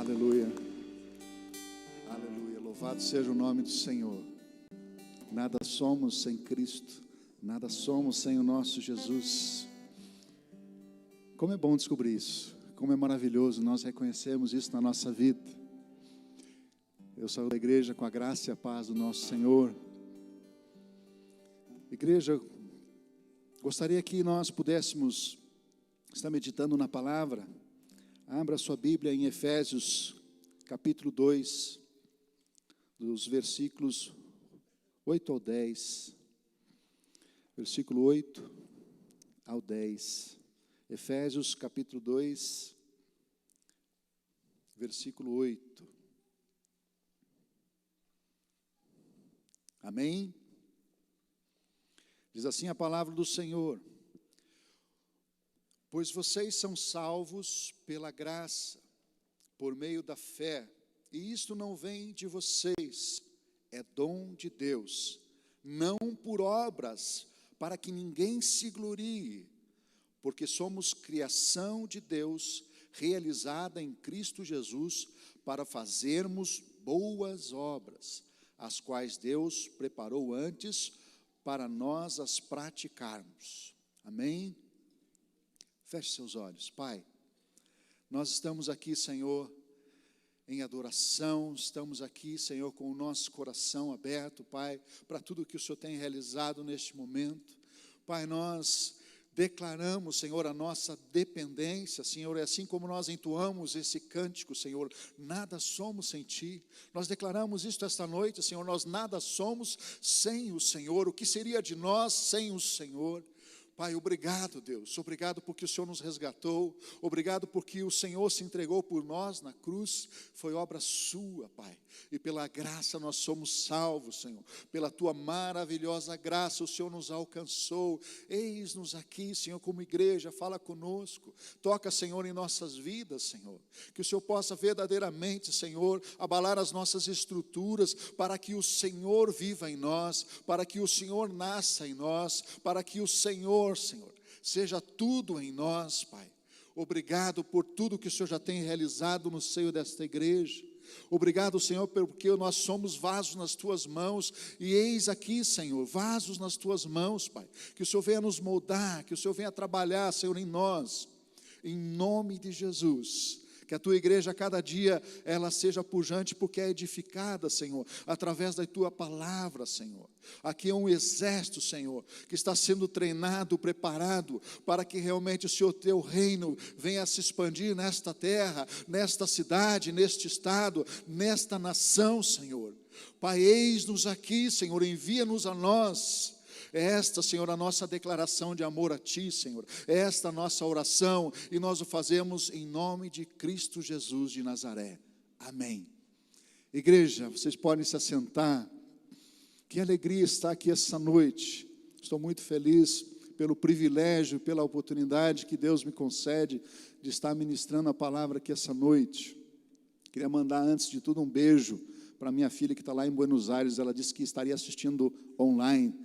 Aleluia, aleluia, louvado seja o nome do Senhor. Nada somos sem Cristo, nada somos sem o nosso Jesus. Como é bom descobrir isso, como é maravilhoso nós reconhecermos isso na nossa vida. Eu saio da igreja com a graça e a paz do nosso Senhor. Igreja, gostaria que nós pudéssemos estar meditando na palavra. Abra sua Bíblia em Efésios, capítulo 2, dos versículos 8 ao 10. Versículo 8 ao 10. Efésios, capítulo 2, versículo 8. Amém? Diz assim a palavra do Senhor: pois vocês são salvos pela graça, por meio da fé, e isto não vem de vocês, é dom de Deus, não por obras, para que ninguém se glorie, porque somos criação de Deus, realizada em Cristo Jesus, para fazermos boas obras, as quais Deus preparou antes para nós as praticarmos. Amém? Feche seus olhos. Pai, nós estamos aqui, Senhor, em adoração, estamos aqui, Senhor, com o nosso coração aberto, Pai, para tudo que o Senhor tem realizado neste momento. Pai, nós declaramos, Senhor, a nossa dependência, Senhor, e assim como nós entoamos esse cântico, Senhor, nada somos sem Ti. Nós declaramos isto esta noite, Senhor, nós nada somos sem o Senhor. O que seria de nós sem o Senhor? Pai, obrigado, Deus, obrigado porque o Senhor nos resgatou, obrigado porque o Senhor se entregou por nós na cruz, foi obra sua, Pai, e pela graça nós somos salvos, Senhor, pela tua maravilhosa graça o Senhor nos alcançou. Eis-nos aqui, Senhor, como igreja, fala conosco, toca, Senhor, em nossas vidas, Senhor, que o Senhor possa verdadeiramente, Senhor, abalar as nossas estruturas, para que o Senhor viva em nós, para que o Senhor nasça em nós, para que o Senhor, seja tudo em nós, Pai. Obrigado por tudo que o Senhor já tem realizado no seio desta igreja. Obrigado, Senhor, porque nós somos vasos nas Tuas mãos, e eis aqui, Senhor, vasos nas Tuas mãos, Pai. Que o Senhor venha nos moldar, que o Senhor venha trabalhar, Senhor, em nós, em nome de Jesus. Que a Tua igreja, a cada dia, ela seja pujante, porque é edificada, Senhor, através da Tua palavra, Senhor. Aqui é um exército, Senhor, que está sendo treinado, preparado, para que realmente o Senhor, Teu reino, venha a se expandir nesta terra, nesta cidade, neste estado, nesta nação, Senhor. Pai, eis-nos aqui, Senhor, envia-nos a nós. Esta, Senhor, a nossa declaração de amor a Ti, Senhor, esta a nossa oração, e nós o fazemos em nome de Cristo Jesus de Nazaré. Amém. Igreja, vocês podem se assentar. Que alegria estar aqui essa noite. Estou muito feliz pelo privilégio, pela oportunidade que Deus me concede de estar ministrando a palavra aqui essa noite. Queria mandar, antes de tudo, um beijo para minha filha que está lá em Buenos Aires. Ela disse que estaria assistindo online.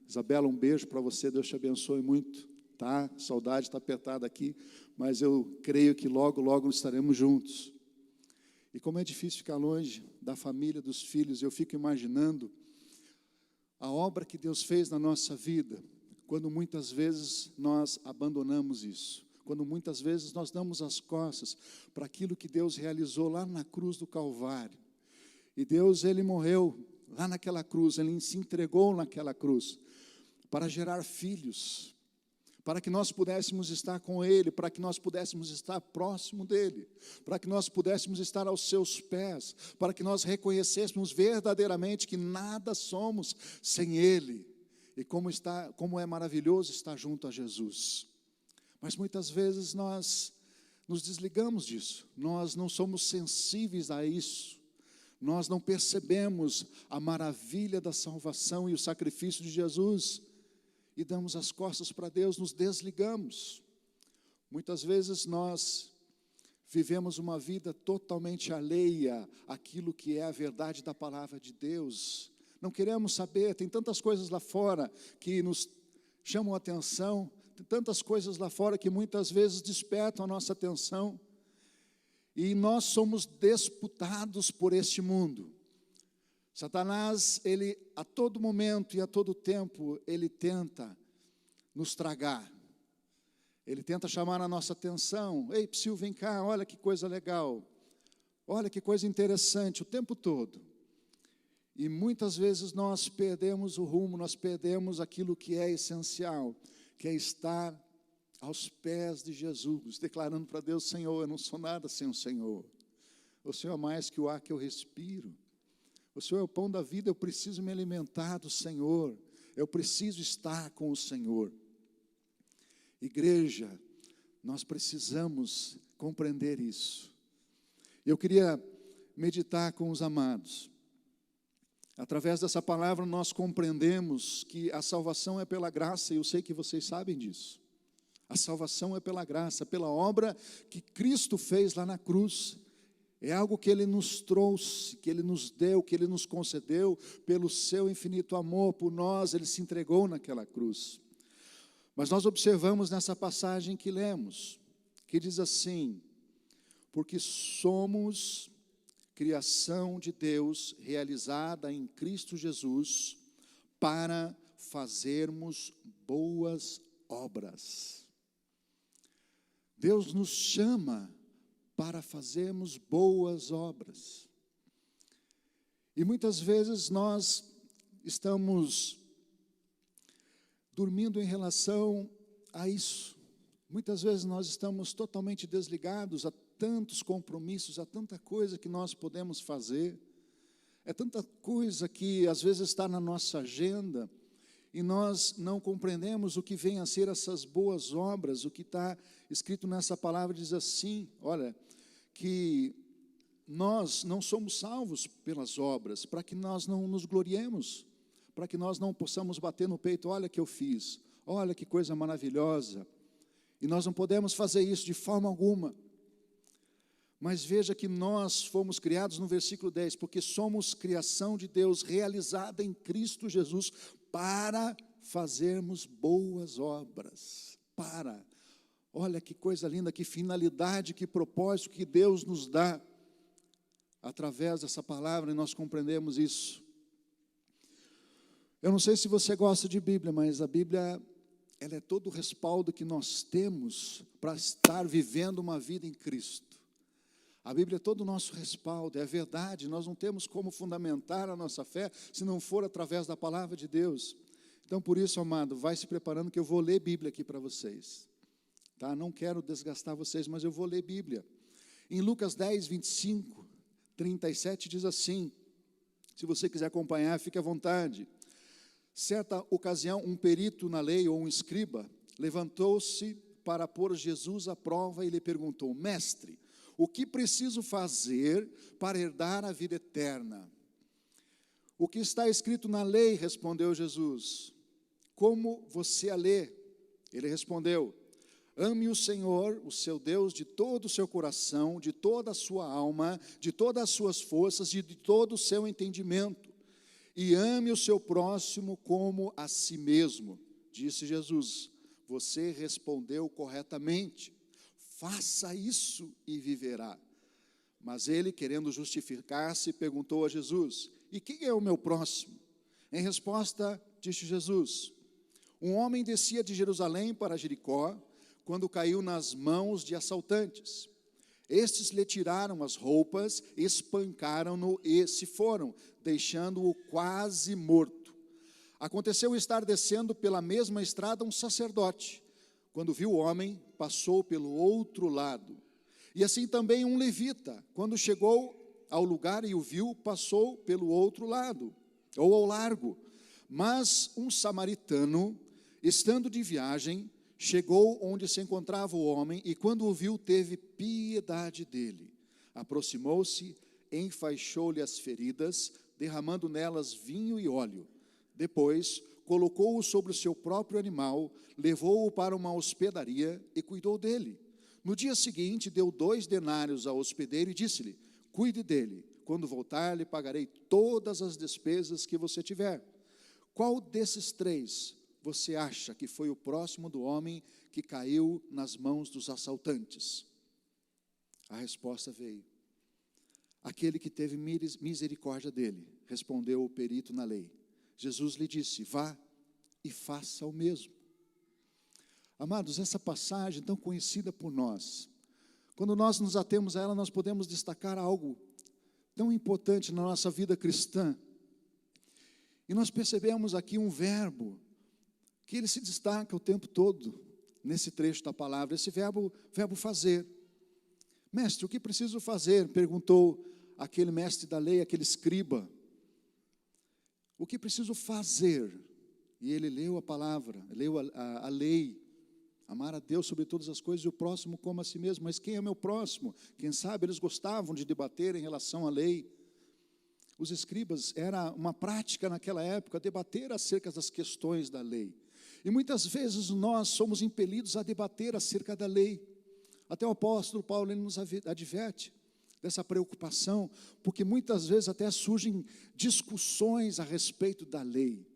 Isabela, um beijo para você, Deus te abençoe muito, tá? Saudade está apertada aqui, mas eu creio que logo, logo estaremos juntos. E como é difícil ficar longe da família, dos filhos, eu fico imaginando a obra que Deus fez na nossa vida, quando muitas vezes nós abandonamos isso, quando muitas vezes nós damos as costas para aquilo que Deus realizou lá na cruz do Calvário. E Deus, Ele morreu lá naquela cruz, Ele se entregou naquela cruz, para gerar filhos, para que nós pudéssemos estar com Ele, para que nós pudéssemos estar próximo dEle, para que nós pudéssemos estar aos seus pés, para que nós reconhecêssemos verdadeiramente que nada somos sem Ele, e como é maravilhoso estar junto a Jesus. Mas muitas vezes nós nos desligamos disso, nós não somos sensíveis a isso, nós não percebemos a maravilha da salvação e o sacrifício de Jesus, e damos as costas para Deus, nos desligamos. Muitas vezes nós vivemos uma vida totalmente alheia àquilo que é a verdade da palavra de Deus. Não queremos saber, tem tantas coisas lá fora que nos chamam a atenção, tem tantas coisas lá fora que muitas vezes despertam a nossa atenção. E nós somos disputados por este mundo. Satanás, ele a todo momento e a todo tempo, ele tenta nos tragar. Ele tenta chamar a nossa atenção. Ei, Psyu, vem cá, olha que coisa legal. Olha que coisa interessante, o tempo todo. E muitas vezes nós perdemos o rumo, nós perdemos aquilo que é essencial, que é estar aos pés de Jesus, declarando para Deus: Senhor, eu não sou nada sem o Senhor. O Senhor é mais que o ar que eu respiro. O Senhor é o pão da vida, eu preciso me alimentar do Senhor. Eu preciso estar com o Senhor. Igreja, nós precisamos compreender isso. Eu queria meditar com os amados. Através dessa palavra nós compreendemos que a salvação é pela graça, e eu sei que vocês sabem disso. A salvação é pela graça, pela obra que Cristo fez lá na cruz. É algo que Ele nos trouxe, que Ele nos deu, que Ele nos concedeu, pelo seu infinito amor por nós, Ele se entregou naquela cruz. Mas nós observamos nessa passagem que lemos, que diz assim: porque somos criação de Deus, realizada em Cristo Jesus, para fazermos boas obras. Deus nos chama para fazermos boas obras. E muitas vezes nós estamos dormindo em relação a isso. Muitas vezes nós estamos totalmente desligados a tantos compromissos, a tanta coisa que nós podemos fazer. É tanta coisa que às vezes está na nossa agenda e nós não compreendemos o que vem a ser essas boas obras. O que está escrito nessa palavra diz assim, olha, que nós não somos salvos pelas obras, para que nós não nos gloriemos, para que nós não possamos bater no peito: olha que eu fiz, olha que coisa maravilhosa. E nós não podemos fazer isso de forma alguma. Mas veja que nós fomos criados no versículo 10, porque somos criação de Deus, realizada em Cristo Jesus, para fazermos boas obras. Olha que coisa linda, que finalidade, que propósito que Deus nos dá. Através dessa palavra, e nós compreendemos isso. Eu não sei se você gosta de Bíblia, mas a Bíblia, ela é todo o respaldo que nós temos para estar vivendo uma vida em Cristo. A Bíblia é todo o nosso respaldo, é verdade. Nós não temos como fundamentar a nossa fé se não for através da palavra de Deus. Então, por isso, amado, vai se preparando que eu vou ler Bíblia aqui para vocês. Tá? Não quero desgastar vocês, mas eu vou ler Bíblia. Em Lucas 10, 25, 37 diz assim, se você quiser acompanhar, fique à vontade. Certa ocasião, um perito na lei, ou um escriba, levantou-se para pôr Jesus à prova e lhe perguntou: mestre, o que preciso fazer para herdar a vida eterna? O que está escrito na lei, respondeu Jesus. Como você a lê? Ele respondeu: ame o Senhor, o seu Deus, de todo o seu coração, de toda a sua alma, de todas as suas forças e de todo o seu entendimento. E ame o seu próximo como a si mesmo. Disse Jesus: você respondeu corretamente. Faça isso e viverá. Mas ele, querendo justificar-se, perguntou a Jesus: e quem é o meu próximo? Em resposta, disse Jesus: um homem descia de Jerusalém para Jericó, quando caiu nas mãos de assaltantes. Estes lhe tiraram as roupas, espancaram-no e se foram, deixando-o quase morto. Aconteceu estar descendo pela mesma estrada um sacerdote. Quando viu o homem, passou pelo outro lado. E assim também um levita, quando chegou ao lugar e o viu, passou pelo outro lado, ou ao largo. Mas um samaritano, estando de viagem, chegou onde se encontrava o homem, e quando o viu, teve piedade dele. Aproximou-se, enfaixou-lhe as feridas, derramando nelas vinho e óleo. Depois, colocou-o sobre o seu próprio animal, levou-o para uma hospedaria e cuidou dele. No dia seguinte, deu 2 denários ao hospedeiro e disse-lhe: cuide dele, quando voltar, lhe pagarei todas as despesas que você tiver. Qual desses 3 você acha que foi o próximo do homem que caiu nas mãos dos assaltantes? A resposta veio. Aquele que teve misericórdia dele, respondeu o perito na lei. Jesus lhe disse: vá e faça o mesmo. Amados, essa passagem tão conhecida por nós, quando nós nos atemos a ela, nós podemos destacar algo tão importante na nossa vida cristã. E nós percebemos aqui um verbo, que ele se destaca o tempo todo, nesse trecho da palavra, esse verbo fazer. Mestre, o que preciso fazer? Perguntou aquele mestre da lei, aquele escriba. O que preciso fazer? E ele leu a palavra, leu a lei. Amar a Deus sobre todas as coisas e o próximo como a si mesmo. Mas quem é meu próximo? Quem sabe eles gostavam de debater em relação à lei. Os escribas, era uma prática naquela época debater acerca das questões da lei. E muitas vezes nós somos impelidos a debater acerca da lei. Até o apóstolo Paulo, ele nos adverte dessa preocupação, porque muitas vezes até surgem discussões a respeito da lei.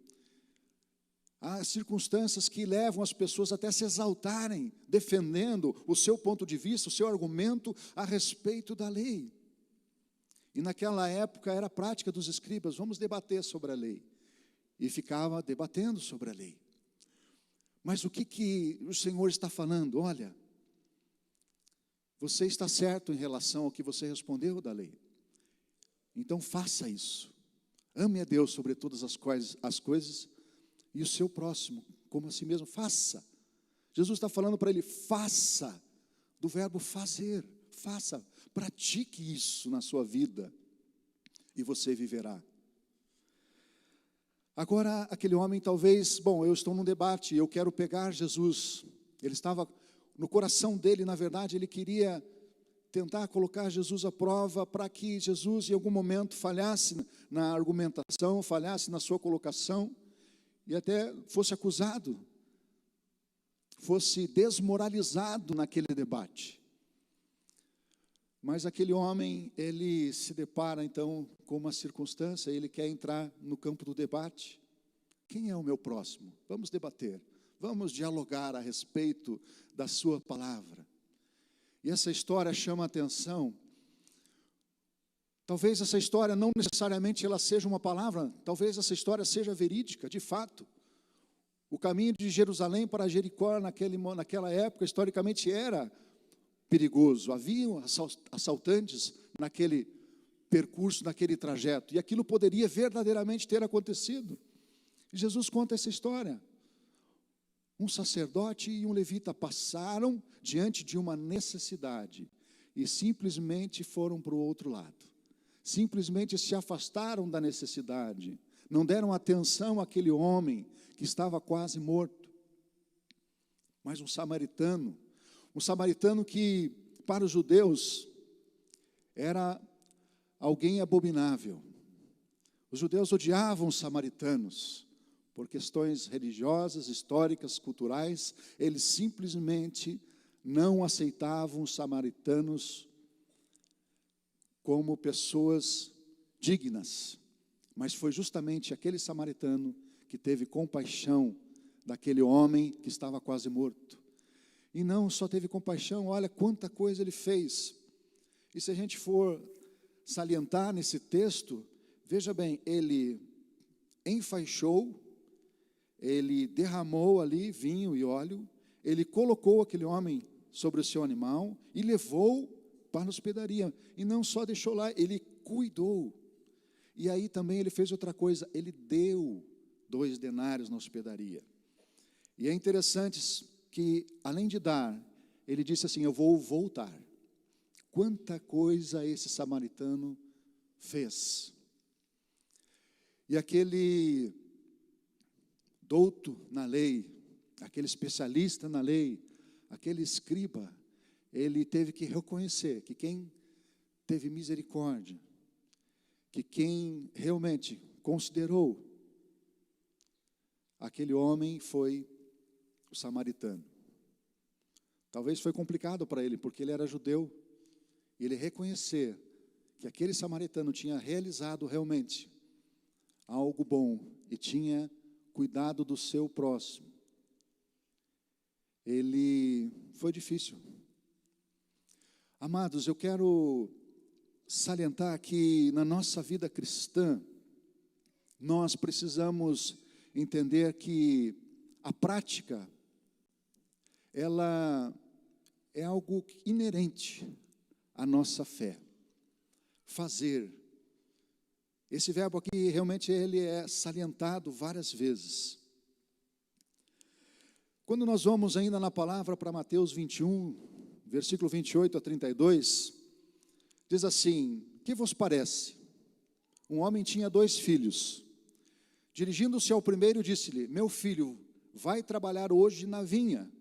Há circunstâncias que levam as pessoas até se exaltarem, defendendo o seu ponto de vista, o seu argumento a respeito da lei. E naquela época era a prática dos escribas, vamos debater sobre a lei. E ficava debatendo sobre a lei. Mas o que o Senhor está falando? Olha, você está certo em relação ao que você respondeu da lei. Então faça isso. Ame a Deus sobre todas as coisas e o seu próximo como a si mesmo. Faça. Jesus está falando para ele, faça, do verbo fazer. Faça, pratique isso na sua vida e você viverá. Agora, aquele homem talvez, eu estou num debate, eu quero pegar Jesus. Ele estava, no coração dele, na verdade, ele queria tentar colocar Jesus à prova para que Jesus, em algum momento, falhasse na argumentação, falhasse na sua colocação, e até fosse acusado, fosse desmoralizado naquele debate. Mas aquele homem, ele se depara então com uma circunstância, ele quer entrar no campo do debate. Quem é o meu próximo? Vamos debater, vamos dialogar a respeito da sua palavra. E essa história chama a atenção. Talvez essa história não necessariamente ela seja uma palavra, talvez essa história seja verídica, de fato. O caminho de Jerusalém para Jericó naquela época, historicamente, era perigoso. Haviam assaltantes naquele percurso, naquele trajeto. E aquilo poderia verdadeiramente ter acontecido. E Jesus conta essa história. Um sacerdote e um levita passaram diante de uma necessidade e simplesmente foram para o outro lado. Simplesmente se afastaram da necessidade. Não deram atenção àquele homem que estava quase morto. Mas um samaritano que para os judeus era alguém abominável. Os judeus odiavam os samaritanos por questões religiosas, históricas, culturais. Eles simplesmente não aceitavam os samaritanos como pessoas dignas. Mas foi justamente aquele samaritano que teve compaixão daquele homem que estava quase morto. E não só teve compaixão, olha quanta coisa ele fez. E se a gente for salientar nesse texto, veja bem, ele enfaixou, ele derramou ali vinho e óleo, ele colocou aquele homem sobre o seu animal e levou para a hospedaria. E não só deixou lá, ele cuidou. E aí também ele fez outra coisa, ele deu 2 denários na hospedaria. E é interessante que, além de dar, ele disse assim, eu vou voltar. Quanta coisa esse samaritano fez. E aquele douto na lei, aquele especialista na lei, aquele escriba, ele teve que reconhecer que quem teve misericórdia, que quem realmente considerou aquele homem foi o samaritano. Talvez foi complicado para ele, porque ele era judeu, e ele reconhecer que aquele samaritano tinha realizado realmente algo bom e tinha cuidado do seu próximo. Foi difícil. Amados, eu quero salientar que na nossa vida cristã, nós precisamos entender que a prática, ela é algo inerente à nossa fé. Fazer. Esse verbo aqui, realmente, ele é salientado várias vezes. Quando nós vamos ainda na palavra para Mateus 21, versículo 28 a 32, diz assim: que vos parece? Um homem tinha 2 filhos. Dirigindo-se ao primeiro, disse-lhe: meu filho, vai trabalhar hoje na vinha.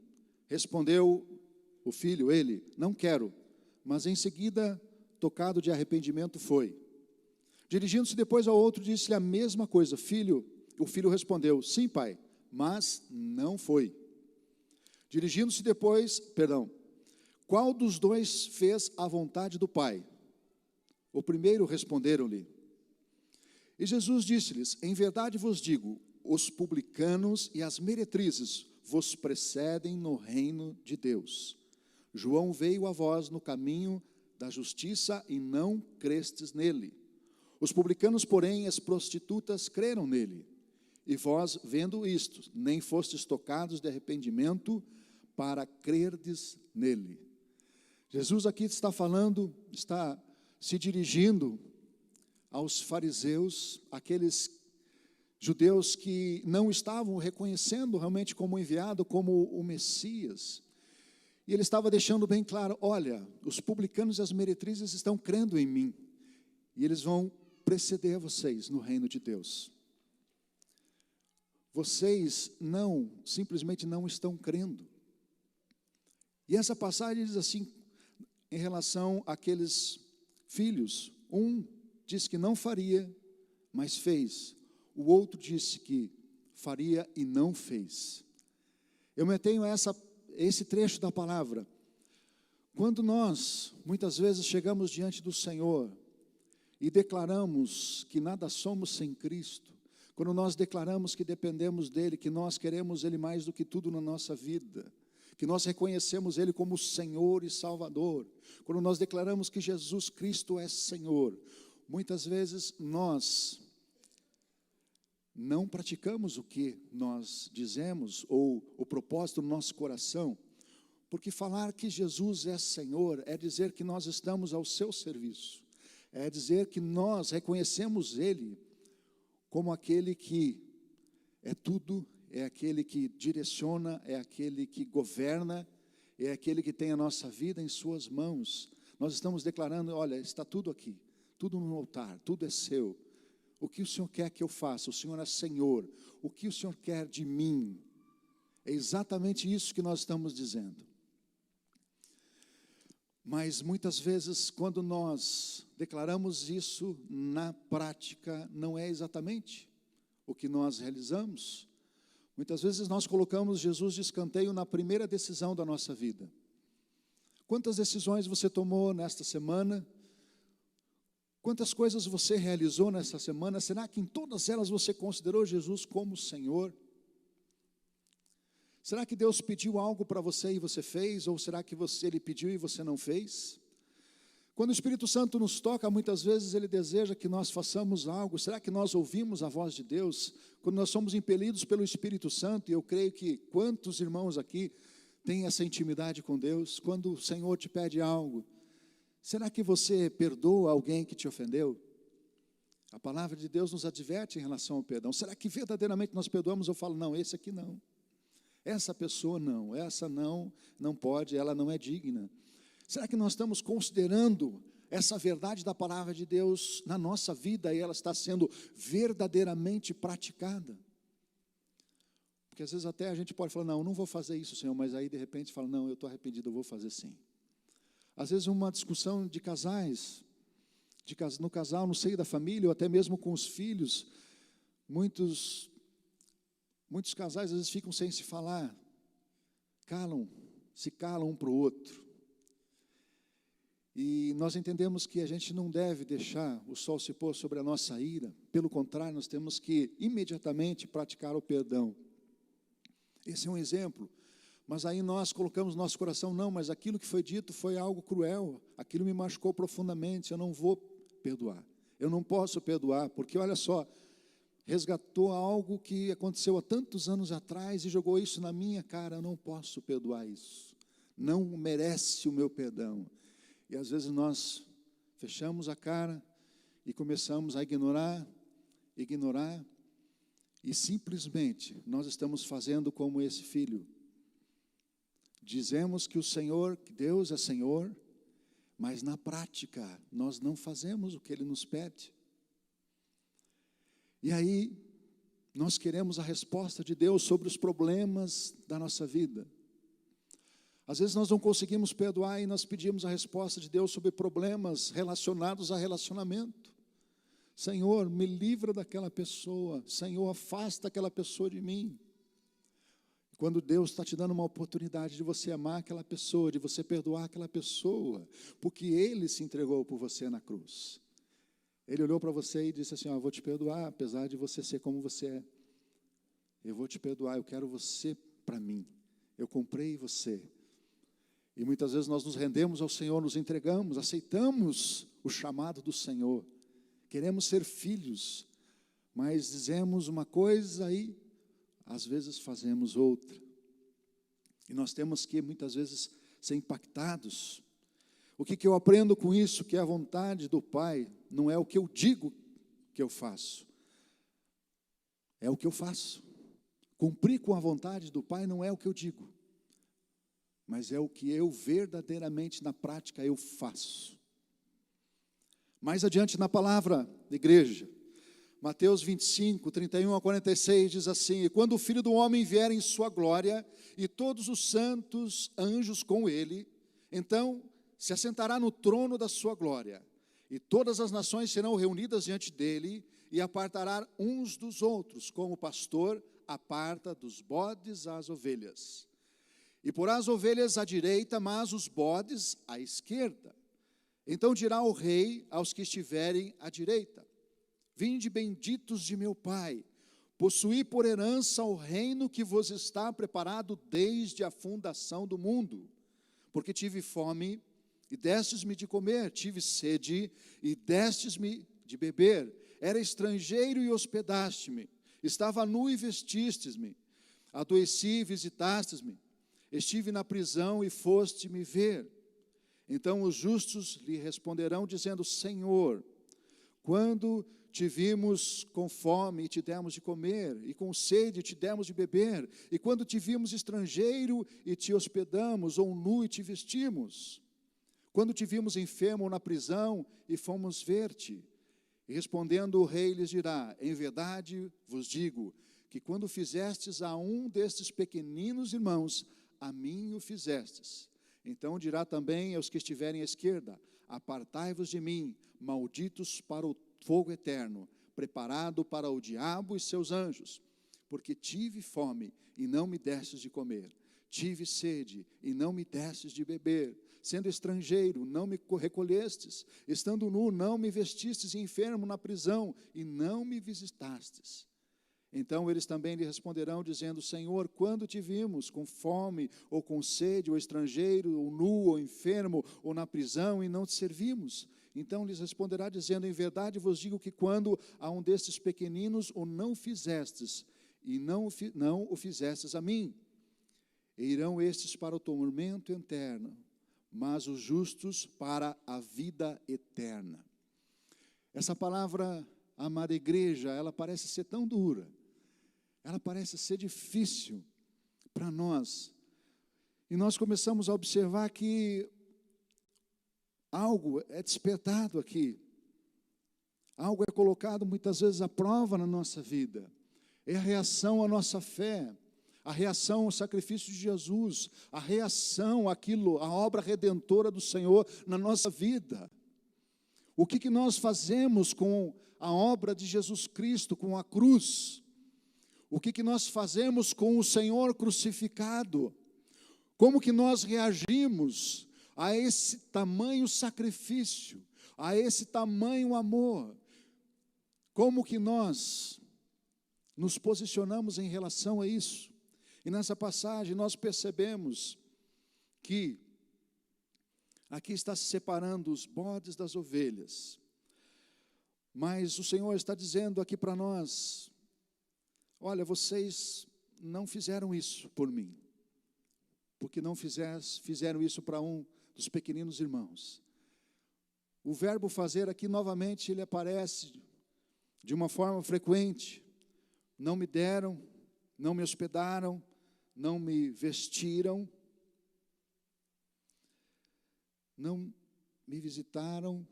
Respondeu o filho, ele: não quero. Mas em seguida, tocado de arrependimento, foi. Dirigindo-se depois ao outro, disse-lhe a mesma coisa: filho. O filho respondeu: sim, pai, mas não foi. Dirigindo-se depois, qual dos 2 fez a vontade do pai? O primeiro, responderam-lhe. E Jesus disse-lhes: em verdade vos digo, os publicanos e as meretrizes vos precedem no reino de Deus. João veio a vós no caminho da justiça e não crestes nele. Os publicanos, porém, as prostitutas creram nele. E vós, vendo isto, nem fostes tocados de arrependimento para crerdes nele. Jesus aqui está falando, está se dirigindo aos fariseus, aqueles judeus que não estavam reconhecendo realmente como enviado, como o Messias. E ele estava deixando bem claro: olha, os publicanos e as meretrizes estão crendo em mim, e eles vão preceder vocês no reino de Deus. Vocês simplesmente não estão crendo. E essa passagem diz assim, em relação àqueles filhos: um disse que não faria, mas fez. O outro disse que faria e não fez. Eu me atenho a esse trecho da palavra. Quando nós, muitas vezes, chegamos diante do Senhor e declaramos que nada somos sem Cristo, quando nós declaramos que dependemos dEle, que nós queremos Ele mais do que tudo na nossa vida, que nós reconhecemos Ele como Senhor e Salvador, quando nós declaramos que Jesus Cristo é Senhor, muitas vezes nós não praticamos o que nós dizemos, ou o propósito do nosso coração, porque falar que Jesus é Senhor é dizer que nós estamos ao seu serviço, é dizer que nós reconhecemos Ele como aquele que é tudo, é aquele que direciona, é aquele que governa, é aquele que tem a nossa vida em suas mãos. Nós estamos declarando: olha, está tudo aqui, tudo no altar, tudo é seu. O que o Senhor quer que eu faça? O Senhor é Senhor. O que o Senhor quer de mim? É exatamente isso que nós estamos dizendo. Mas muitas vezes, quando nós declaramos isso na prática, não é exatamente o que nós realizamos. Muitas vezes nós colocamos Jesus de escanteio na primeira decisão da nossa vida. Quantas decisões você tomou nesta semana? Quantas coisas você realizou nessa semana? Será que em todas elas você considerou Jesus como Senhor? Será que Deus pediu algo para você e você fez? Ou será que Ele pediu e você não fez? Quando o Espírito Santo nos toca, muitas vezes Ele deseja que nós façamos algo. Será que nós ouvimos a voz de Deus? Quando nós somos impelidos pelo Espírito Santo, e eu creio que quantos irmãos aqui têm essa intimidade com Deus? Quando o Senhor te pede algo, será que você perdoa alguém que te ofendeu? A palavra de Deus nos adverte em relação ao perdão. Será que verdadeiramente nós perdoamos? Eu falo: não, esse aqui não. Essa pessoa não, essa não pode, ela não é digna. Será que nós estamos considerando essa verdade da palavra de Deus na nossa vida e ela está sendo verdadeiramente praticada? Porque às vezes até a gente pode falar: não, eu não vou fazer isso, Senhor, mas aí de repente fala: não, eu estou arrependido, eu vou fazer sim. Às vezes uma discussão de casais, no casal, no seio da família, ou até mesmo com os filhos, muitos casais às vezes ficam sem se falar, se calam um para o outro. E nós entendemos que a gente não deve deixar o sol se pôr sobre a nossa ira, pelo contrário, nós temos que imediatamente praticar o perdão. Esse é um exemplo. Mas aí nós colocamos no nosso coração, não, mas aquilo que foi dito foi algo cruel, aquilo me machucou profundamente, eu não vou perdoar, eu não posso perdoar, porque olha só, resgatou algo que aconteceu há tantos anos atrás e jogou isso na minha cara, eu não posso perdoar isso, não merece o meu perdão. E às vezes nós fechamos a cara e começamos a ignorar, e simplesmente nós estamos fazendo como esse filho. Dizemos que o Senhor, que Deus é Senhor, mas na prática nós não fazemos o que Ele nos pede. E aí nós queremos a resposta de Deus sobre os problemas da nossa vida. Às vezes nós não conseguimos perdoar e nós pedimos a resposta de Deus sobre problemas relacionados a relacionamento. Senhor, me livra daquela pessoa. Senhor, afasta aquela pessoa de mim. Quando Deus está te dando uma oportunidade de você amar aquela pessoa, de você perdoar aquela pessoa, porque Ele se entregou por você na cruz. Ele olhou para você e disse assim, eu vou te perdoar, apesar de você ser como você é. Eu vou te perdoar, eu quero você para mim. Eu comprei você. E muitas vezes nós nos rendemos ao Senhor, nos entregamos, aceitamos o chamado do Senhor. Queremos ser filhos, mas dizemos uma coisa e às vezes fazemos outra. E nós temos que muitas vezes ser impactados. O que eu aprendo com isso? Que a vontade do Pai não é o que eu digo que eu faço, é o que eu faço. Cumprir com a vontade do Pai não é o que eu digo, mas é o que eu verdadeiramente na prática eu faço. Mais adiante na palavra da igreja, Mateus 25, 31 a 46 diz assim, e quando o Filho do Homem vier em sua glória, e todos os santos anjos com ele, então se assentará no trono da sua glória, e todas as nações serão reunidas diante dele, e apartará uns dos outros, como o pastor aparta dos bodes as ovelhas. E porá as ovelhas à direita, mas os bodes à esquerda. Então dirá o rei aos que estiverem à direita, vinde benditos de meu Pai, possuí por herança o reino que vos está preparado desde a fundação do mundo. Porque tive fome, e destes-me de comer, tive sede, e destes-me de beber, era estrangeiro e hospedaste-me, estava nu e vestistes-me, adoeci e visitastes-me, estive na prisão e foste me ver. Então os justos lhe responderão, dizendo, Senhor, quando te vimos com fome e te demos de comer, e com sede e te demos de beber, e quando te vimos estrangeiro e te hospedamos, ou nu e te vestimos, quando te vimos enfermo ou na prisão e fomos ver-te. E respondendo o rei lhes dirá, em verdade vos digo, que quando fizestes a um destes pequeninos irmãos, a mim o fizestes. Então dirá também aos que estiverem à esquerda, apartai-vos de mim, malditos para o fogo eterno, preparado para o diabo e seus anjos, porque tive fome e não me destes de comer, tive sede e não me destes de beber, sendo estrangeiro não me recolhestes, estando nu não me vestistes, e enfermo na prisão e não me visitastes. Então eles também lhe responderão, dizendo, Senhor, quando te vimos com fome, ou com sede, ou estrangeiro, ou nu, ou enfermo, ou na prisão, e não te servimos? Então lhes responderá, dizendo, em verdade vos digo que quando a um destes pequeninos o não fizestes, e não o fizestes a mim, e irão estes para o tormento eterno, mas os justos para a vida eterna. Essa palavra, amada igreja, ela parece ser tão dura, ela parece ser difícil para nós, e nós começamos a observar que algo é despertado aqui, algo é colocado muitas vezes à prova na nossa vida, é a reação à nossa fé, a reação ao sacrifício de Jesus, a reação àquilo, a obra redentora do Senhor na nossa vida. O que nós fazemos com a obra de Jesus Cristo, com a cruz? O que nós fazemos com o Senhor crucificado? Como que nós reagimos a esse tamanho sacrifício, a esse tamanho amor? Como que nós nos posicionamos em relação a isso? E nessa passagem nós percebemos que aqui está se separando os bodes das ovelhas. Mas o Senhor está dizendo aqui para nós: olha, vocês não fizeram isso por mim, porque não fizeram isso para um dos pequeninos irmãos. O verbo fazer aqui novamente, ele aparece de uma forma frequente. Não me deram, não me hospedaram, não me vestiram, não me visitaram.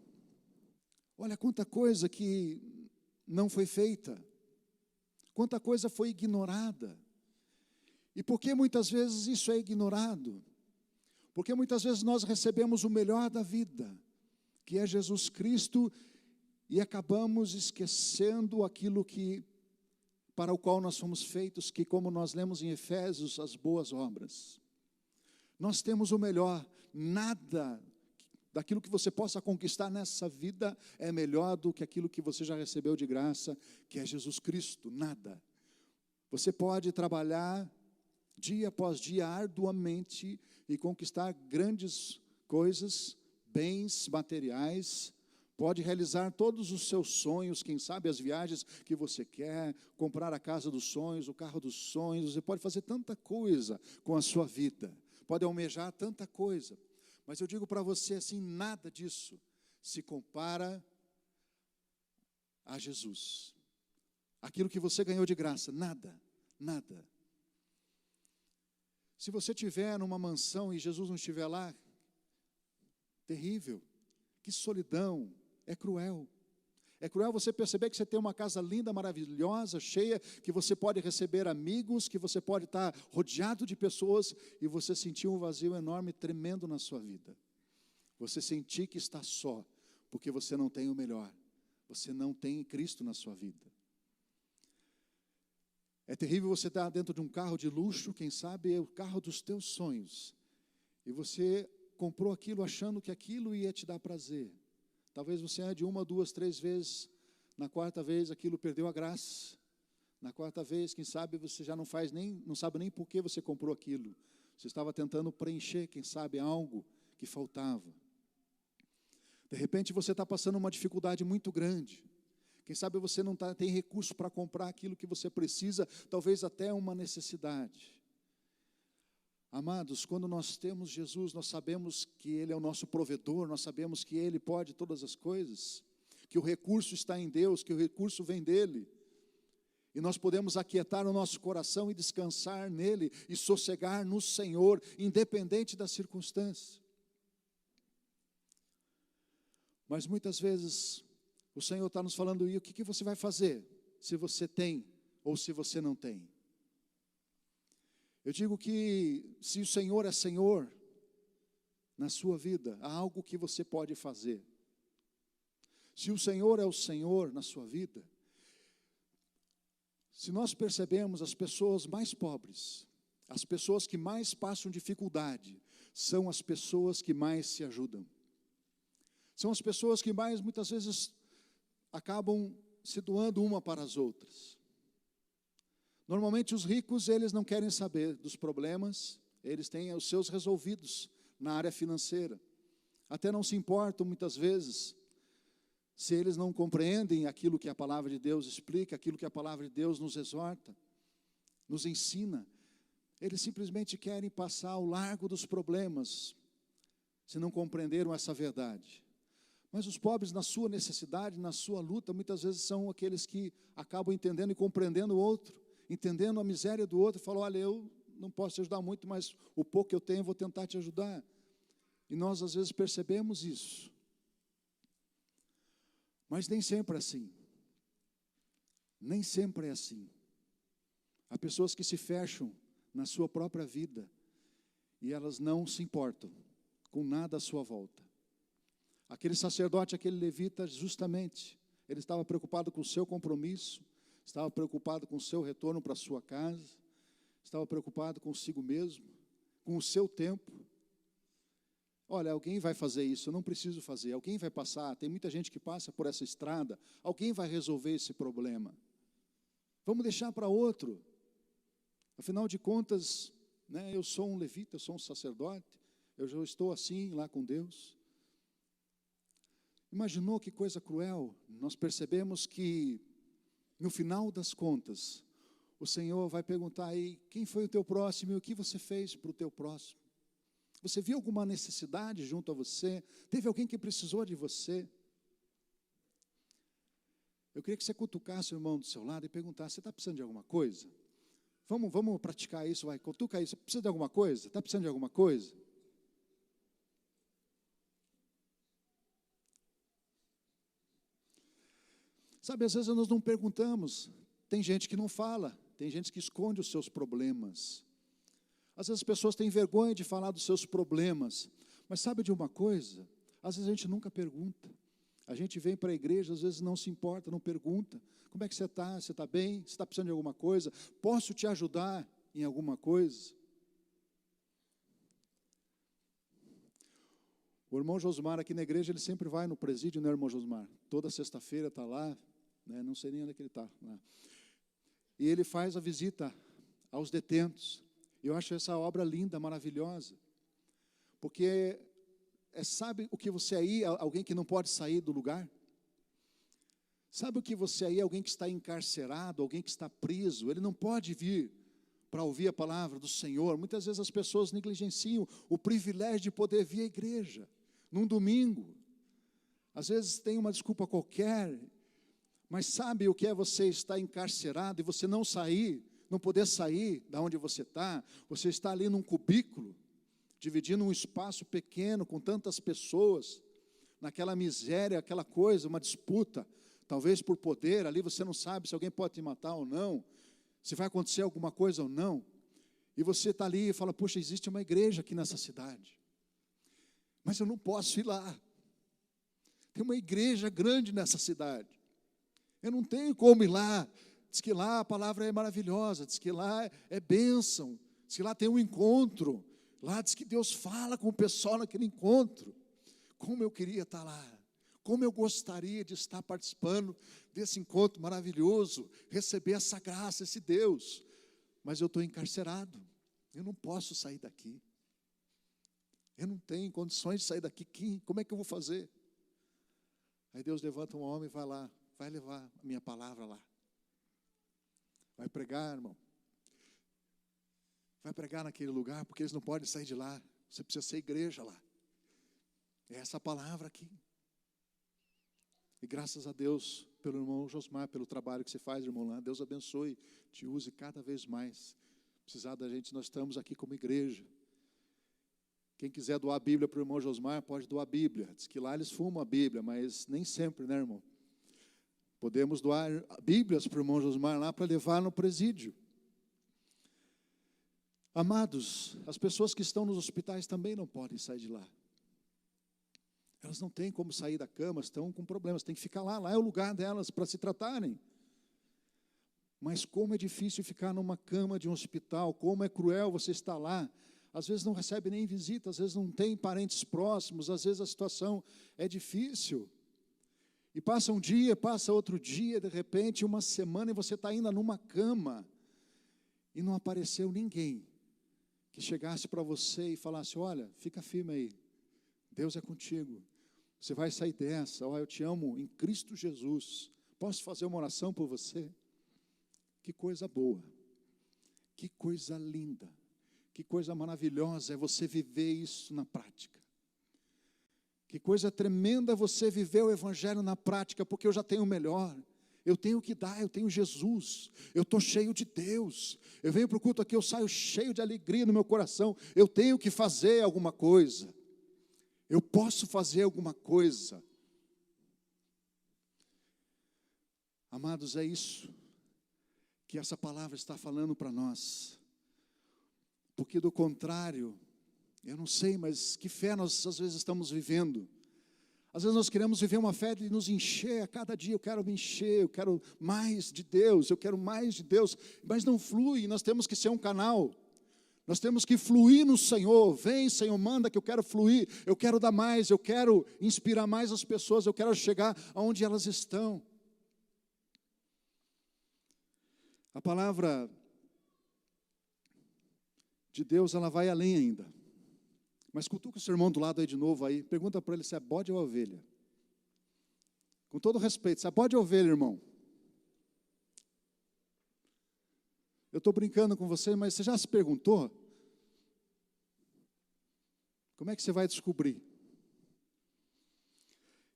Olha quanta coisa que não foi feita, quanta coisa foi ignorada. E por que muitas vezes isso é ignorado? Porque muitas vezes nós recebemos o melhor da vida, que é Jesus Cristo, e acabamos esquecendo aquilo para o qual nós fomos feitos, que, como nós lemos em Efésios, as boas obras. Nós temos o melhor. Nada daquilo que você possa conquistar nessa vida é melhor do que aquilo que você já recebeu de graça, que é Jesus Cristo. Nada. Você pode trabalhar dia após dia arduamente e conquistar grandes coisas, bens materiais, pode realizar todos os seus sonhos, quem sabe as viagens que você quer, comprar a casa dos sonhos, o carro dos sonhos. Você pode fazer tanta coisa com a sua vida, pode almejar tanta coisa, mas eu digo para você assim, nada disso se compara a Jesus. Aquilo que você ganhou de graça, nada, nada. Se você estiver numa mansão e Jesus não estiver lá, terrível, que solidão, é cruel. É cruel você perceber que você tem uma casa linda, maravilhosa, cheia, que você pode receber amigos, que você pode estar rodeado de pessoas, e você sentir um vazio enorme, tremendo na sua vida. Você sentir que está só, porque você não tem o melhor. Você não tem Cristo na sua vida. É terrível você estar dentro de um carro de luxo, quem sabe é o carro dos teus sonhos, e você comprou aquilo achando que aquilo ia te dar prazer. Talvez você ande 1, 2, 3 vezes, na quarta vez aquilo perdeu a graça. Na quarta vez, quem sabe você já não sabe nem por que você comprou aquilo. Você estava tentando preencher, quem sabe, algo que faltava. De repente você está passando uma dificuldade muito grande. Quem sabe você não tem recurso para comprar aquilo que você precisa, talvez até uma necessidade. Amados, quando nós temos Jesus, nós sabemos que Ele é o nosso provedor, nós sabemos que Ele pode todas as coisas, que o recurso está em Deus, que o recurso vem dEle, e nós podemos aquietar o nosso coração e descansar nele, e sossegar no Senhor, independente da circunstância. Mas muitas vezes, o Senhor está nos falando, e o que você vai fazer, se você tem, ou se você não tem? Eu digo que se o Senhor é Senhor na sua vida, há algo que você pode fazer. Se o Senhor é o Senhor na sua vida, se nós percebemos as pessoas mais pobres, as pessoas que mais passam dificuldade, são as pessoas que mais se ajudam. São as pessoas que mais muitas vezes acabam se doando uma para as outras. Normalmente os ricos, eles não querem saber dos problemas, eles têm os seus resolvidos na área financeira. Até não se importam muitas vezes, se eles não compreendem aquilo que a palavra de Deus explica, aquilo que a palavra de Deus nos exorta, nos ensina. Eles simplesmente querem passar ao largo dos problemas, se não compreenderam essa verdade. Mas os pobres, na sua necessidade, na sua luta, muitas vezes são aqueles que acabam entendendo e compreendendo o outro, entendendo a miséria do outro, e falam, olha, eu não posso te ajudar muito, mas o pouco que eu tenho, eu vou tentar te ajudar. E nós, às vezes, percebemos isso. Mas nem sempre é assim. Nem sempre é assim. Há pessoas que se fecham na sua própria vida, e elas não se importam com nada à sua volta. Aquele sacerdote, aquele levita, justamente, ele estava preocupado com o seu compromisso, estava preocupado com o seu retorno para a sua casa, estava preocupado consigo mesmo, com o seu tempo. Olha, alguém vai fazer isso, eu não preciso fazer, alguém vai passar, tem muita gente que passa por essa estrada, alguém vai resolver esse problema. Vamos deixar para outro. Afinal de contas, né, eu sou um levita, eu sou um sacerdote, eu já estou assim lá com Deus. Imaginou que coisa cruel? Nós percebemos que, no final das contas, o Senhor vai perguntar aí, quem foi o teu próximo e o que você fez para o teu próximo? Você viu alguma necessidade junto a você? Teve alguém que precisou de você? Eu queria que você cutucasse o irmão do seu lado e perguntasse, você está precisando de alguma coisa? Vamos praticar isso, vai, cutuca aí, você precisa de alguma coisa? Está precisando de alguma coisa? Sabe, às vezes nós não perguntamos, tem gente que não fala, tem gente que esconde os seus problemas. Às vezes as pessoas têm vergonha de falar dos seus problemas, mas sabe de uma coisa? Às vezes a gente nunca pergunta. A gente vem para a igreja, às vezes não se importa, não pergunta. Como é que você está? Você está bem? Você está precisando de alguma coisa? Posso te ajudar em alguma coisa? O irmão Josmar aqui na igreja, ele sempre vai no presídio, né, irmão Josmar? Toda sexta-feira está lá, né, não sei nem onde é que ele está. E ele faz a visita aos detentos. Eu acho essa obra linda, maravilhosa. Porque, sabe o que você aí, alguém que não pode sair do lugar? Sabe o que você aí, alguém que está encarcerado, alguém que está preso, ele não pode vir para ouvir a palavra do Senhor. Muitas vezes as pessoas negligenciam o privilégio de poder vir à igreja, num domingo. Às vezes tem uma desculpa qualquer, mas sabe o que é você estar encarcerado e você não sair, não poder sair da onde você está ali num cubículo, dividindo um espaço pequeno com tantas pessoas, naquela miséria, aquela coisa, uma disputa, talvez por poder, ali você não sabe se alguém pode te matar ou não, se vai acontecer alguma coisa ou não, e você está ali e fala, poxa, existe uma igreja aqui nessa cidade, mas eu não posso ir lá, tem uma igreja grande nessa cidade, eu não tenho como ir lá, diz que lá a palavra é maravilhosa, diz que lá é bênção, diz que lá tem um encontro, lá diz que Deus fala com o pessoal naquele encontro, como eu queria estar lá, como eu gostaria de estar participando desse encontro maravilhoso, receber essa graça, esse Deus, mas eu estou encarcerado, eu não posso sair daqui, eu não tenho condições de sair daqui, como é que eu vou fazer? Aí Deus levanta um homem e vai lá, vai levar a minha palavra lá, vai pregar, irmão, vai pregar naquele lugar, porque eles não podem sair de lá, você precisa ser igreja lá, é essa palavra aqui. E graças a Deus, pelo irmão Josmar, pelo trabalho que você faz, irmão lá, Deus abençoe, te use cada vez mais. Precisar da gente, nós estamos aqui como igreja. Quem quiser doar a Bíblia para o irmão Josmar, pode doar a Bíblia. Diz que lá eles fumam a Bíblia, mas nem sempre, né, irmão? Podemos doar Bíblias para o irmão Josmar lá para levar no presídio. Amados, as pessoas que estão nos hospitais também não podem sair de lá. Elas não têm como sair da cama, estão com problemas, têm que ficar lá, lá é o lugar delas para se tratarem. Mas como é difícil ficar numa cama de um hospital, como é cruel você estar lá, às vezes não recebe nem visita, às vezes não tem parentes próximos, às vezes a situação é difícil. E passa um dia, passa outro dia, de repente uma semana e você está ainda numa cama e não apareceu ninguém que chegasse para você e falasse, olha, fica firme aí. Deus é contigo, você vai sair dessa, eu te amo em Cristo Jesus, posso fazer uma oração por você? Que coisa boa, que coisa linda, que coisa maravilhosa é você viver isso na prática, que coisa tremenda você viver o Evangelho na prática, porque eu já tenho o melhor, eu tenho o que dar, eu tenho Jesus, eu estou cheio de Deus, eu venho para o culto aqui, eu saio cheio de alegria no meu coração, eu tenho que fazer alguma coisa, eu posso fazer alguma coisa. Amados, é isso que essa palavra está falando para nós. Porque do contrário, eu não sei, mas que fé nós às vezes estamos vivendo. Às vezes nós queremos viver uma fé de nos encher a cada dia, eu quero me encher, eu quero mais de Deus, eu quero mais de Deus, mas não flui, nós temos que ser um canal. Nós temos que fluir no Senhor, vem Senhor, manda que eu quero fluir, eu quero dar mais, eu quero inspirar mais as pessoas, eu quero chegar aonde elas estão. A palavra de Deus, ela vai além ainda. Mas cutuca o seu irmão do lado aí de novo aí, pergunta para ele se é bode ou ovelha. Com todo respeito, se é bode ou ovelha, irmão? Eu estou brincando com você, mas você já se perguntou? Como é que você vai descobrir?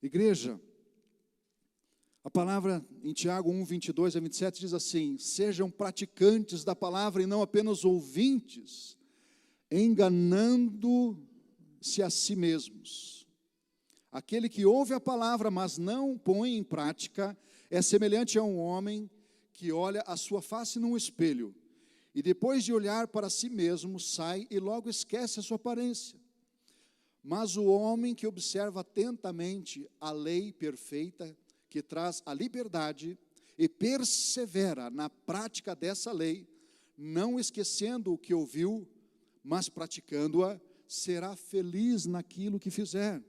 Igreja, a palavra em Tiago 1, 22 a 27 diz assim: sejam praticantes da palavra e não apenas ouvintes, enganando-se a si mesmos. Aquele que ouve a palavra, mas não põe em prática, é semelhante a um homem que olha a sua face num espelho, e depois de olhar para si mesmo, sai e logo esquece a sua aparência. Mas o homem que observa atentamente a lei perfeita, que traz a liberdade, e persevera na prática dessa lei, não esquecendo o que ouviu, mas praticando-a, será feliz naquilo que fizer.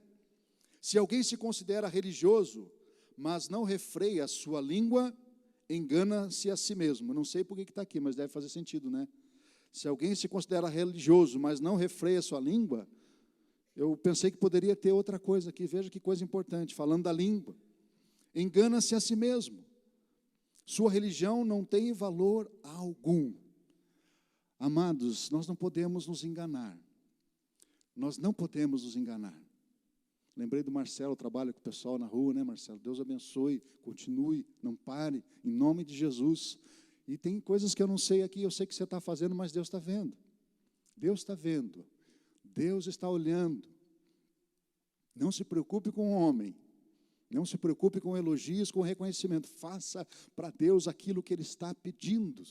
Se alguém se considera religioso, mas não refreia a sua língua, engana-se a si mesmo. Não sei por que está aqui, mas deve fazer sentido, né? Se alguém se considera religioso, mas não refreia a sua língua, eu pensei que poderia ter outra coisa aqui. Veja que coisa importante, falando da língua. Engana-se a si mesmo. Sua religião não tem valor algum. Amados, nós não podemos nos enganar. Nós não podemos nos enganar. Lembrei do Marcelo, trabalha com o pessoal na rua, né, Marcelo? Deus abençoe, continue, não pare, em nome de Jesus. E tem coisas que eu não sei aqui, eu sei que você está fazendo, mas Deus está vendo. Deus está vendo. Deus está olhando. Não se preocupe com o homem. Não se preocupe com elogios, com reconhecimento. Faça para Deus aquilo que Ele está pedindo.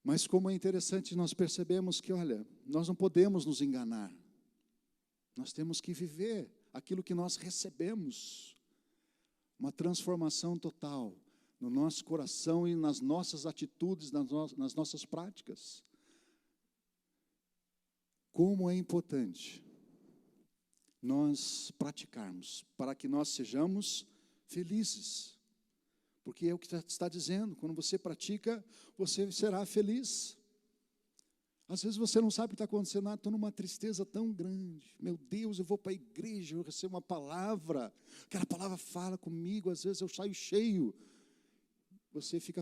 Mas como é interessante, nós percebemos que, olha, nós não podemos nos enganar. Nós temos que viver aquilo que nós recebemos. Uma transformação total no nosso coração e nas nossas atitudes, nas nossas práticas. Como é importante nós praticarmos, para que nós sejamos felizes. Porque é o que está dizendo, quando você pratica, você será feliz. Às vezes você não sabe o que está acontecendo, estou numa tristeza tão grande. Meu Deus, eu vou para a igreja, eu recebo uma palavra, aquela palavra fala comigo, às vezes eu saio cheio. Você fica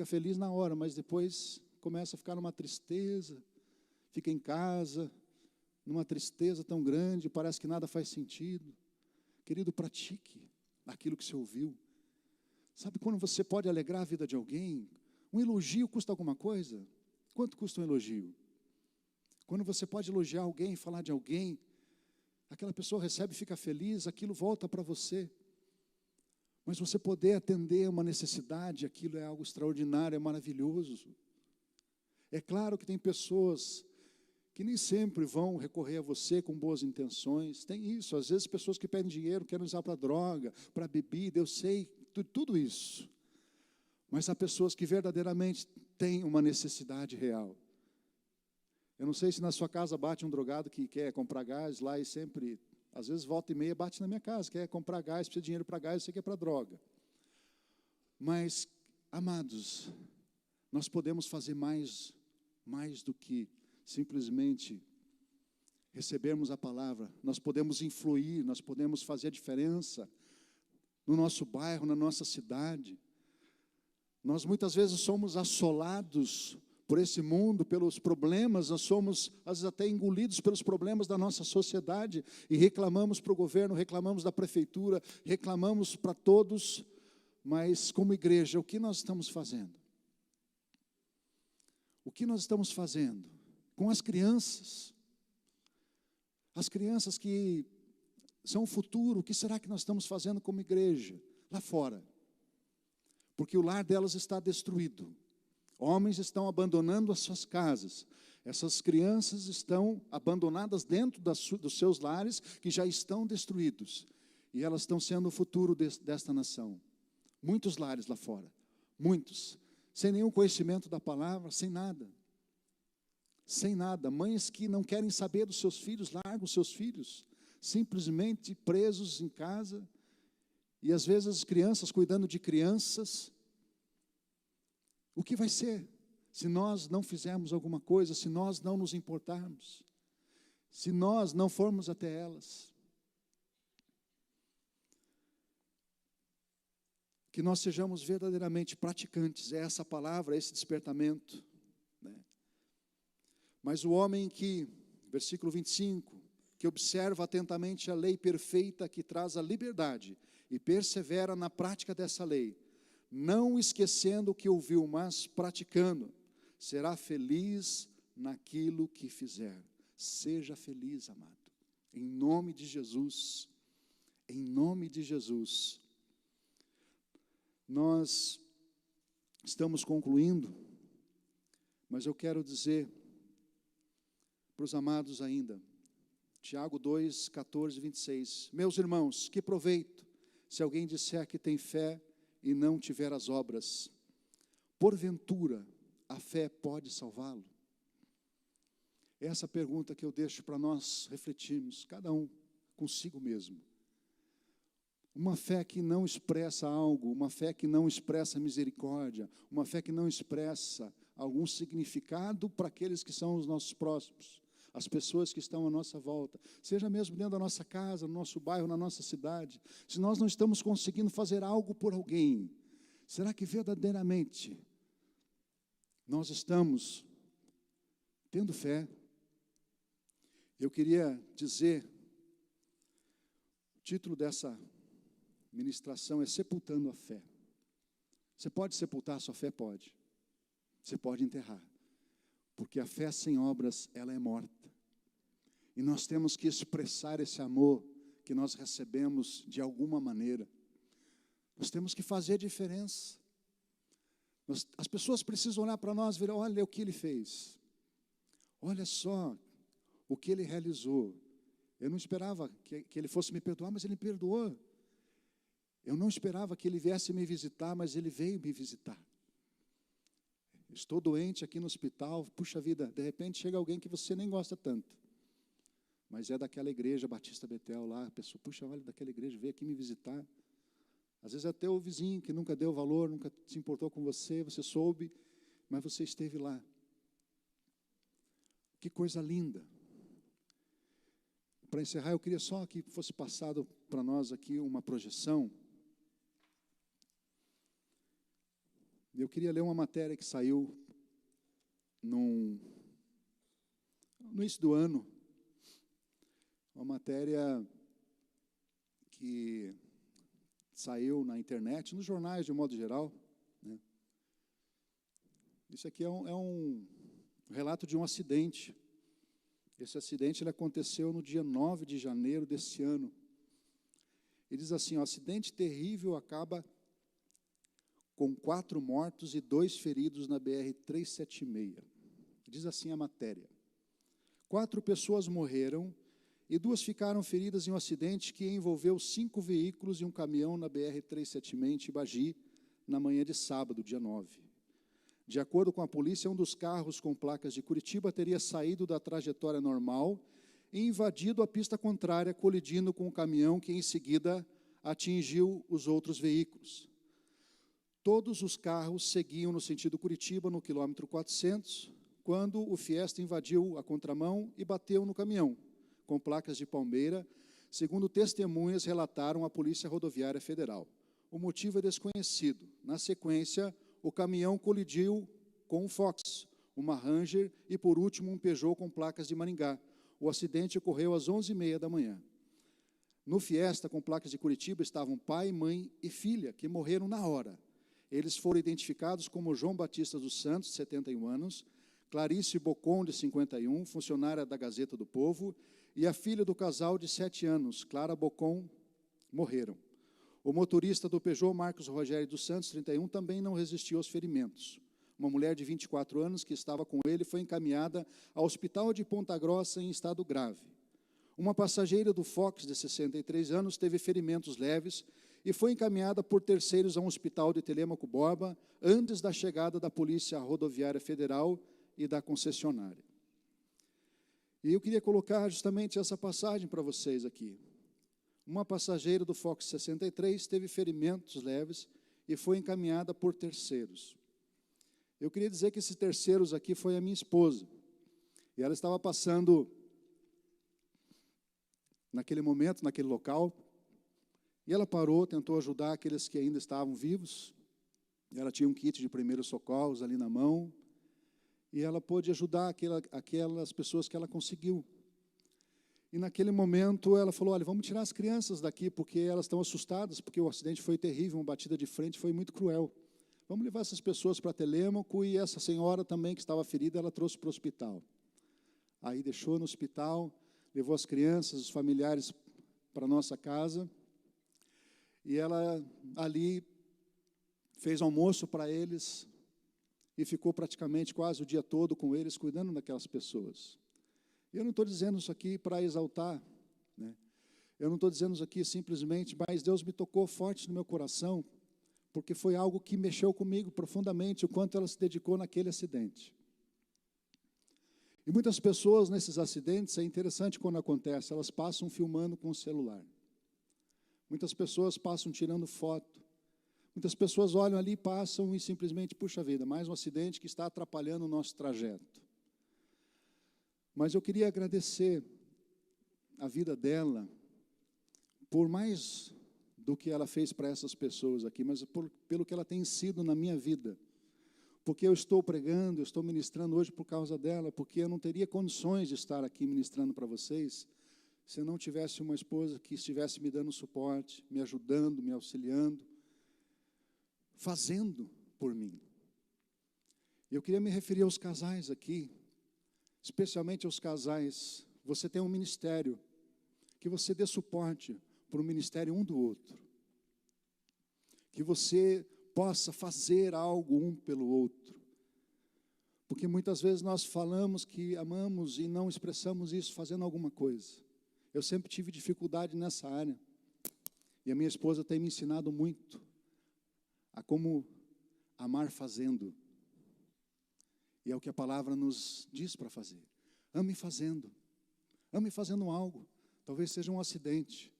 feliz na hora, mas depois começa a ficar numa tristeza, fica em casa, numa tristeza tão grande, parece que nada faz sentido. Querido, pratique aquilo que você ouviu. Sabe quando você pode alegrar a vida de alguém? Um elogio custa alguma coisa? Quanto custa um elogio? Quando você pode elogiar alguém, falar de alguém, aquela pessoa recebe e fica feliz, aquilo volta para você. Mas você poder atender uma necessidade, aquilo é algo extraordinário, é maravilhoso. É claro que tem pessoas que nem sempre vão recorrer a você com boas intenções. Tem isso, às vezes pessoas que pedem dinheiro, querem usar para droga, para bebida, eu sei, tudo isso. Mas há pessoas que verdadeiramente têm uma necessidade real. Eu não sei se na sua casa bate um drogado que quer comprar gás lá e sempre, às vezes volta e meia bate na minha casa, quer comprar gás, precisa de dinheiro para gás, eu sei que é para droga. Mas, amados, nós podemos fazer mais do que simplesmente recebermos a palavra. Nós podemos influir, nós podemos fazer a diferença no nosso bairro, na nossa cidade. Nós muitas vezes somos assolados por esse mundo, pelos problemas, nós somos às vezes até engolidos pelos problemas da nossa sociedade e reclamamos para o governo, reclamamos da prefeitura, reclamamos para todos, mas como igreja, o que nós estamos fazendo? O que nós estamos fazendo com as crianças? As crianças que são o futuro, o que será que nós estamos fazendo como igreja lá fora? Porque o lar delas está destruído. Homens estão abandonando as suas casas. Essas crianças estão abandonadas dentro dos seus lares, que já estão destruídos. E elas estão sendo o futuro desta nação. Muitos lares lá fora. Muitos. Sem nenhum conhecimento da palavra, sem nada. Sem nada. Mães que não querem saber dos seus filhos, largam os seus filhos. Simplesmente presos em casa. E às vezes as crianças cuidando de crianças. O que vai ser? se nós não fizermos alguma coisa, se nós não nos importarmos, se nós não formos até elas. Que nós sejamos verdadeiramente praticantes, é essa palavra, esse despertamento, né? Mas o homem que, versículo 25, que observa atentamente a lei perfeita que traz a liberdade e persevera na prática dessa lei, não esquecendo o que ouviu, mas praticando, será feliz naquilo que fizer. Seja feliz, amado, em nome de Jesus, em nome de Jesus. Nós estamos concluindo, mas eu quero dizer para os amados ainda, Tiago 2, 14, 26, meus irmãos, que proveito se alguém disser que tem fé e não tiver as obras? Porventura, a fé pode salvá-lo? Essa pergunta que eu deixo para nós refletirmos, cada um consigo mesmo. Uma fé que não expressa algo, uma fé que não expressa misericórdia, uma fé que não expressa algum significado para aqueles que são os nossos próximos, as pessoas que estão à nossa volta, seja mesmo dentro da nossa casa, no nosso bairro, na nossa cidade. Se nós não estamos conseguindo fazer algo por alguém, será que verdadeiramente nós estamos tendo fé? Eu queria dizer, o título dessa ministração é Sepultando a Fé. Você pode sepultar a sua fé? Pode. Você pode enterrar. Porque a fé sem obras, ela é morta. E nós temos que expressar esse amor que nós recebemos de alguma maneira. Nós temos que fazer a diferença. As pessoas precisam olhar para nós e ver, olha o que ele fez. Olha só o que ele realizou. Eu não esperava que ele fosse me perdoar, mas ele me perdoou. Eu não esperava que ele viesse me visitar, mas ele veio me visitar. Estou doente aqui no hospital, puxa vida, de repente chega alguém que você nem gosta tanto, mas é daquela igreja Batista Betel lá, a pessoa, puxa, olha, daquela igreja, veio aqui me visitar. Às vezes até o vizinho que nunca deu valor, nunca se importou com você, você soube, mas você esteve lá. Que coisa linda. Para encerrar, eu queria só que fosse passado para nós aqui uma projeção. Eu queria ler uma matéria que saiu no início do ano, uma matéria que saiu na internet, nos jornais de um modo geral, né? Isso aqui é um relato de um acidente. Esse acidente ele aconteceu no dia 9 de janeiro desse ano. Ele diz assim, o acidente terrível acaba com 4 mortos e 2 feridos na BR-376. Diz assim a matéria. 4 pessoas morreram e 2 ficaram feridas em um acidente que envolveu 5 veículos e um caminhão na BR-376 em Tibagi, na manhã de sábado, dia 9. De acordo com a polícia, um dos carros com placas de Curitiba teria saído da trajetória normal e invadido a pista contrária, colidindo com o caminhão que em seguida atingiu os outros veículos. Todos os carros seguiam no sentido Curitiba, no quilômetro 400, quando o Fiesta invadiu a contramão e bateu no caminhão, com placas de Palmeira, segundo testemunhas relataram à Polícia Rodoviária Federal. O motivo é desconhecido. Na sequência, o caminhão colidiu com um Fox, uma Ranger e, por último, um Peugeot com placas de Maringá. O acidente ocorreu às 11h30 da manhã. No Fiesta, com placas de Curitiba, estavam pai, mãe e filha, que morreram na hora. Eles foram identificados como João Batista dos Santos, 71 anos, Clarice Bocon, de 51, funcionária da Gazeta do Povo, e a filha do casal, de 7 anos, Clara Bocon, morreram. O motorista do Peugeot, Marcos Rogério dos Santos, 31, também não resistiu aos ferimentos. Uma mulher de 24 anos que estava com ele foi encaminhada ao hospital de Ponta Grossa em estado grave. Uma passageira do Fox, de 63 anos, teve ferimentos leves e foi encaminhada por terceiros a um hospital de Telêmaco Borba antes da chegada da Polícia Rodoviária Federal e da concessionária. E eu queria colocar justamente essa passagem para vocês aqui. Uma passageira do Fox 63 teve ferimentos leves e foi encaminhada por terceiros. Eu queria dizer que esses terceiros aqui foi a minha esposa. E ela estava passando, naquele momento, naquele local, e ela parou, tentou ajudar aqueles que ainda estavam vivos. Ela tinha um kit de primeiros socorros ali na mão, e ela pôde ajudar aquelas pessoas que ela conseguiu. E naquele momento ela falou, olha, vamos tirar as crianças daqui, porque elas estão assustadas, porque o acidente foi terrível, uma batida de frente foi muito cruel. Vamos levar essas pessoas para Telêmaco, e essa senhora também que estava ferida, ela trouxe para o hospital. Aí deixou no hospital, levou as crianças, os familiares para a nossa casa, e ela ali fez almoço para eles, e ficou praticamente quase o dia todo com eles, cuidando daquelas pessoas. Eu não estou dizendo isso aqui para exaltar, né? Eu não estou dizendo isso aqui simplesmente, mas Deus me tocou forte no meu coração, porque foi algo que mexeu comigo profundamente, o quanto ela se dedicou naquele acidente. E muitas pessoas nesses acidentes, é interessante quando acontece, elas passam filmando com o celular. Muitas pessoas passam tirando foto. Muitas pessoas olham ali, passam e simplesmente, puxa vida, mais um acidente que está atrapalhando o nosso trajeto. Mas eu queria agradecer a vida dela, por mais do que ela fez para essas pessoas aqui, mas pelo que ela tem sido na minha vida. Porque eu estou pregando, eu estou ministrando hoje por causa dela, porque eu não teria condições de estar aqui ministrando para vocês, se eu não tivesse uma esposa que estivesse me dando suporte, me ajudando, me auxiliando, fazendo por mim. Eu queria me referir aos casais aqui, especialmente aos casais. Você tem um ministério, que você dê suporte para o ministério um do outro. Que você possa fazer algo um pelo outro. Porque muitas vezes nós falamos que amamos e não expressamos isso fazendo alguma coisa. Eu sempre tive dificuldade nessa área. E a minha esposa tem me ensinado muito a como amar fazendo. E é o que a palavra nos diz para fazer. Ame fazendo. Ame fazendo algo. Talvez seja um acidente.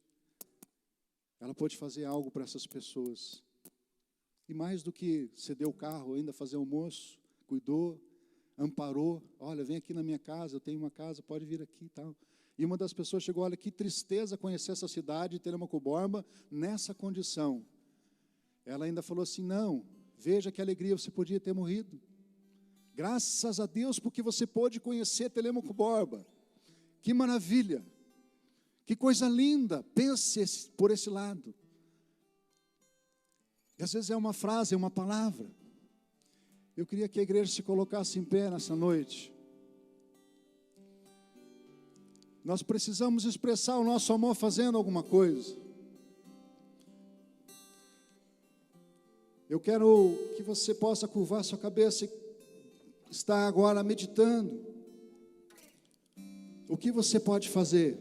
Ela pode fazer algo para essas pessoas. E mais do que ceder o carro, ainda fazer almoço, cuidou, amparou. Olha, vem aqui na minha casa, eu tenho uma casa, pode vir aqui e tal. E uma das pessoas chegou, olha, que tristeza conhecer essa cidade, Telêmaco Borba, nessa condição. Ela ainda falou assim, não, veja que alegria, você podia ter morrido. Graças a Deus, porque você pôde conhecer Telêmaco Borba. Que maravilha, que coisa linda, pense por esse lado. E às vezes é uma frase, é uma palavra. Eu queria que a igreja se colocasse em pé nessa noite. Nós precisamos expressar o nosso amor fazendo alguma coisa. Eu quero que você possa curvar sua cabeça e estar agora meditando. O que você pode fazer?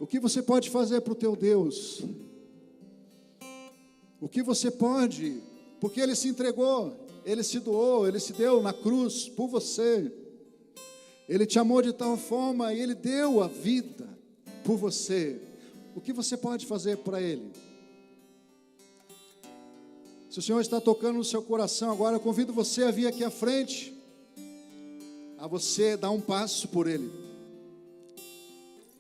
O que você pode fazer para o teu Deus? O que você pode? Porque Ele se entregou, Ele se doou, Ele se deu na cruz por você. Ele te amou de tal forma e Ele deu a vida por você. O que você pode fazer para Ele? Se o Senhor está tocando no seu coração agora, eu convido você a vir aqui à frente, a você dar um passo por Ele,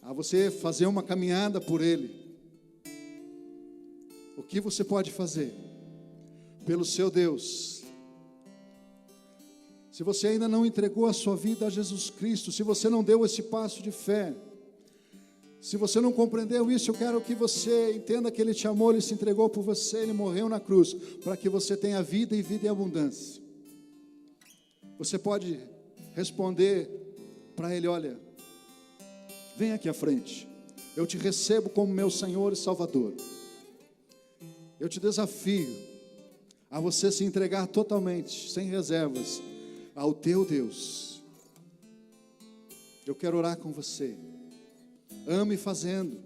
a você fazer uma caminhada por Ele. O que você pode fazer pelo seu Deus? Se você ainda não entregou a sua vida a Jesus Cristo, se você não deu esse passo de fé, se você não compreendeu isso, eu quero que você entenda que Ele te amou, Ele se entregou por você, Ele morreu na cruz, para que você tenha vida e vida em abundância. Você pode responder para Ele, olha, vem aqui à frente, eu te recebo como meu Senhor e Salvador. Eu te desafio a você se entregar totalmente, sem reservas, ao teu Deus. Eu quero orar com você. Ame fazendo,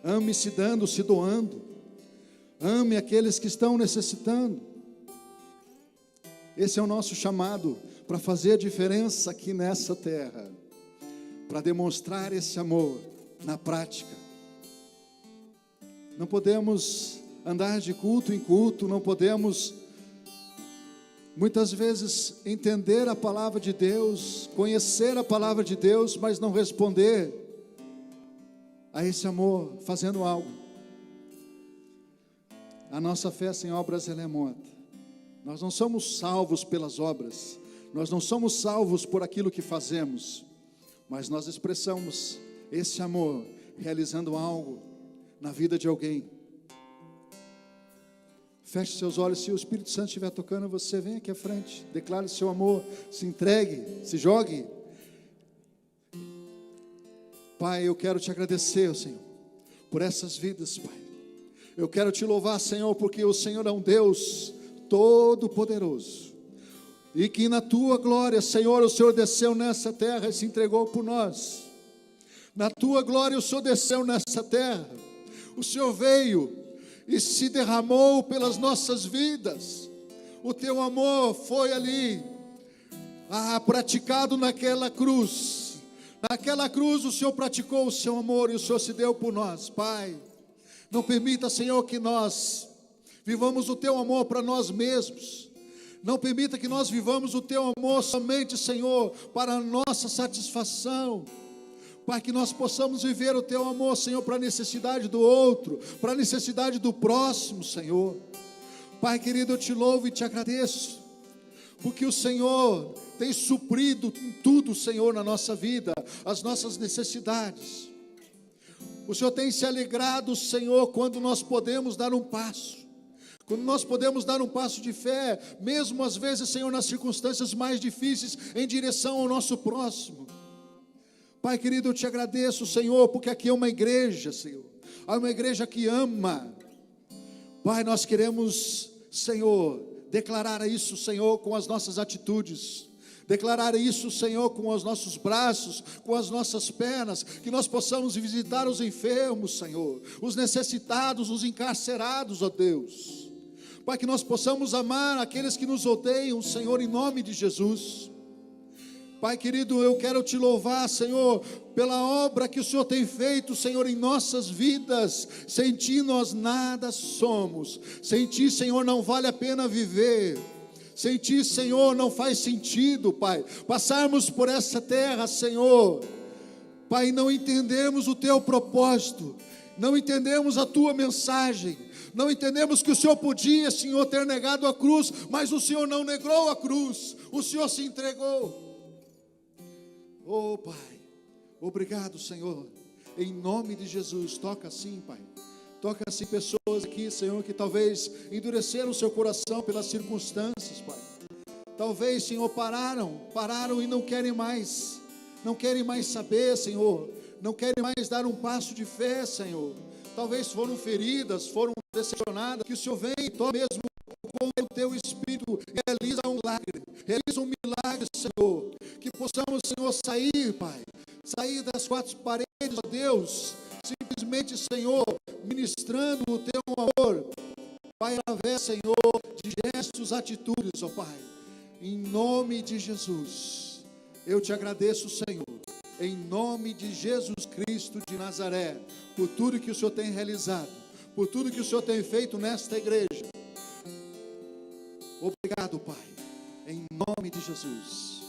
ame se dando, se doando, ame aqueles que estão necessitando. Esse é o nosso chamado para fazer a diferença aqui nessa terra, para demonstrar esse amor na prática. Não podemos andar de culto em culto, não podemos muitas vezes entender a palavra de Deus, conhecer a palavra de Deus, mas não responder a esse amor fazendo algo. A nossa fé sem obras ela é morta. Nós não somos salvos pelas obras, nós não somos salvos por aquilo que fazemos, mas nós expressamos esse amor realizando algo na vida de alguém. Feche seus olhos. Se o Espírito Santo estiver tocando você, vem aqui à frente, declare seu amor, se entregue, se jogue. Pai, eu quero te agradecer, Senhor, por essas vidas, Pai. Eu quero te louvar, Senhor, porque o Senhor é um Deus todo-poderoso, e que na tua glória, Senhor, o Senhor desceu nessa terra e se entregou por nós. Na tua glória o Senhor desceu nessa terra, o Senhor veio e se derramou pelas nossas vidas. O teu amor foi ali, praticado naquela cruz. Naquela cruz o Senhor praticou o seu amor e o Senhor se deu por nós. Pai, não permita, Senhor, que nós vivamos o teu amor para nós mesmos. Não permita que nós vivamos o teu amor somente, Senhor, para a nossa satisfação. Pai, que nós possamos viver o teu amor, Senhor, para a necessidade do outro, para a necessidade do próximo, Senhor. Pai querido, eu te louvo e te agradeço, porque o Senhor tem suprido tudo, Senhor, na nossa vida, as nossas necessidades. O Senhor tem se alegrado, Senhor, quando nós podemos dar um passo. Quando nós podemos dar um passo de fé, mesmo às vezes, Senhor, nas circunstâncias mais difíceis, em direção ao nosso próximo. Pai querido, eu te agradeço, Senhor, porque aqui é uma igreja, Senhor, é uma igreja que ama. Pai, nós queremos, Senhor, declarar isso, Senhor, com as nossas atitudes, declarar isso, Senhor, com os nossos braços, com as nossas pernas, que nós possamos visitar os enfermos, Senhor, os necessitados, os encarcerados, ó Deus. Pai, que nós possamos amar aqueles que nos odeiam, Senhor, em nome de Jesus. Pai querido, eu quero te louvar, Senhor, pela obra que o Senhor tem feito, Senhor, em nossas vidas. Sem ti nós nada somos. Sem ti, Senhor, não vale a pena viver. Sem ti, Senhor, não faz sentido, Pai, passarmos por essa terra, Senhor. Pai, não entendemos o teu propósito, não entendemos a tua mensagem, não entendemos que o Senhor podia, Senhor, ter negado a cruz, mas o Senhor não negou a cruz, o Senhor se entregou. Oh Pai, obrigado, Senhor, em nome de Jesus. Toca assim, Pai, toca assim pessoas aqui, Senhor, que talvez endureceram o seu coração pelas circunstâncias, Pai. Talvez, Senhor, pararam e não querem mais saber, Senhor, não querem mais dar um passo de fé, Senhor. Talvez foram feridas, foram decepcionadas. Que o Senhor venha e tome mesmo com o teu Espírito, realiza um milagre, Senhor, que possamos, Senhor, sair, Pai, sair das quatro paredes, ó Deus, simplesmente, Senhor, ministrando o teu amor, Pai, através, Senhor, de gestos, atitudes, ó Pai, em nome de Jesus. Eu te agradeço, Senhor, em nome de Jesus Cristo de Nazaré, por tudo que o Senhor tem realizado, por tudo que o Senhor tem feito nesta igreja. Obrigado, Pai, em nome de Jesus.